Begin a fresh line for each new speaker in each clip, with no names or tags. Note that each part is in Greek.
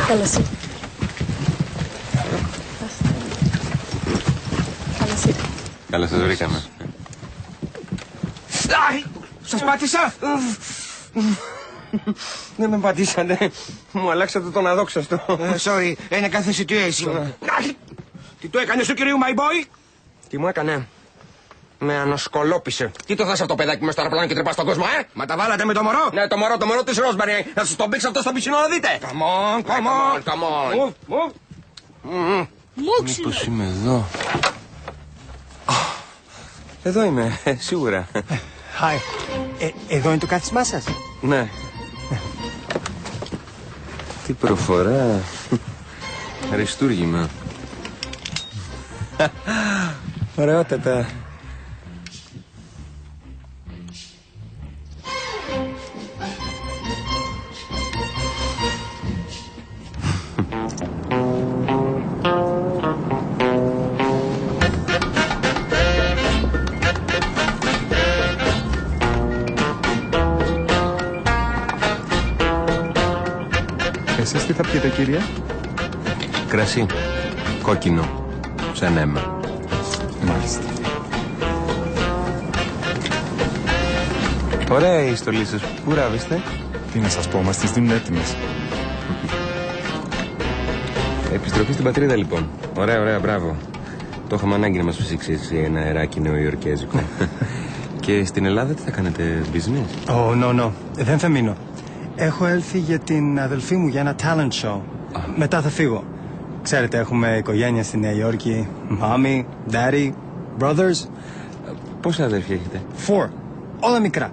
Καλώς ήρθατε. Καλώς ήρθατε.
Καλώς σας βρήκαμε.
Σας πάτησα! Δεν με πατήσατε. Μου αλλάξατε τον αδόξαστο.
Sorry, είναι κάθε situation.
Τι του έκανε στο κυρίου My Boy? Τι μου έκανε? Με ανοσκολόπισε. Τι το θες αυτό το παιδάκι μέσα στο αεροπλάνο και τρυπά στον κόσμο,
Μα τα βάλατε με το μωρό?
Ναι, το μωρό της Ρόσμπερι. Να σας τον πήξω αυτό στο πισινό να δείτε. Come on.
Μήπως είμαι εδώ?
Εδώ είμαι, σίγουρα.
Hi. Εδώ είναι το κάθισμά σας?
Ναι.
Τι προφορά. Αριστούργημα.
Ωραιότατα.
Εσείς τι θα πιείτε, κύριε?
Κρασί. Κόκκινο. Σαν αίμα.
Μάλιστα.
Ωραία η στολή σας. Πού ράβεστε?
Τι να σας πω, μας τις δίνουν έτοιμες.
Επιστροφή στην πατρίδα λοιπόν. Ωραία, ωραία, μπράβο. Το είχαμε ανάγκη να μας φυσήξει έτσι ένα αεράκι νεοϊορκέζικο. Και στην Ελλάδα τι θα κάνετε, business?
No. Δεν θα μείνω. Έχω έλθει για την αδελφή μου για ένα talent show. Μετά θα φύγω. Ξέρετε, έχουμε οικογένεια στη Νέα Υόρκη. Mommy, daddy, brothers.
Πόσα αδέρφια έχετε?
4. Όλα μικρά.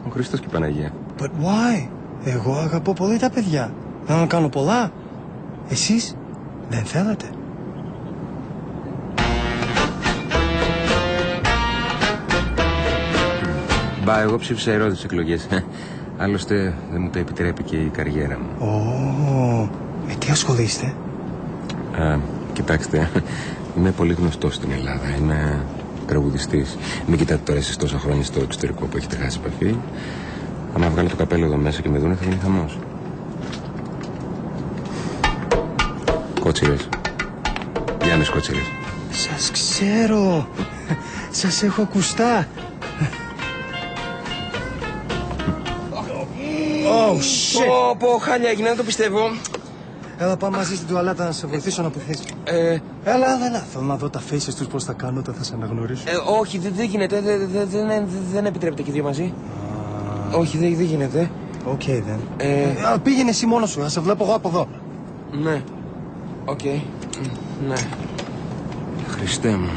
Ο Χριστός και η Παναγία.
But why? Εγώ αγαπώ πολύ τα παιδιά. Θέλω να κάνω πολλά. Εσείς δεν θέλετε?
Μπα, εγώ ψήφισα ερώτηση στις εκλογές. Άλλωστε δεν μου το επιτρέπει και η καριέρα μου.
Με τι ασχολείστε?
Κοιτάξτε, είμαι πολύ γνωστός στην Ελλάδα. Είμαι τραγουδιστής. Μην κοιτάτε τώρα εσείς τόσα χρόνια στο εξωτερικό που έχετε χάσει επαφή. Άμα βγάλω το καπέλο εδώ μέσα και με δούνε θα γίνει χαμός. Κότσιρες. Γιάννης Κότσιρες.
Σας ξέρω. Σας έχω ακουστά. Oh, shit.
Πω, χάλια έγινε, δεν το πιστεύω.
Έλα, πάμε μαζί στην τουαλέτα να σε βοηθήσω να πεθείς. Έλα. Θέλω να δω τα faces τους πώς θα κάνω όταν θα σε αναγνωρίσω.
Όχι, δεν γίνεται. Δεν επιτρέπεται και δύο μαζί. Όχι, δεν γίνεται.
Οκ, then. Πήγαινε εσύ μόνος σου, θα σε βλέπω εγώ από εδώ.
Ναι. Οκ. Ναι.
Χριστέ μου.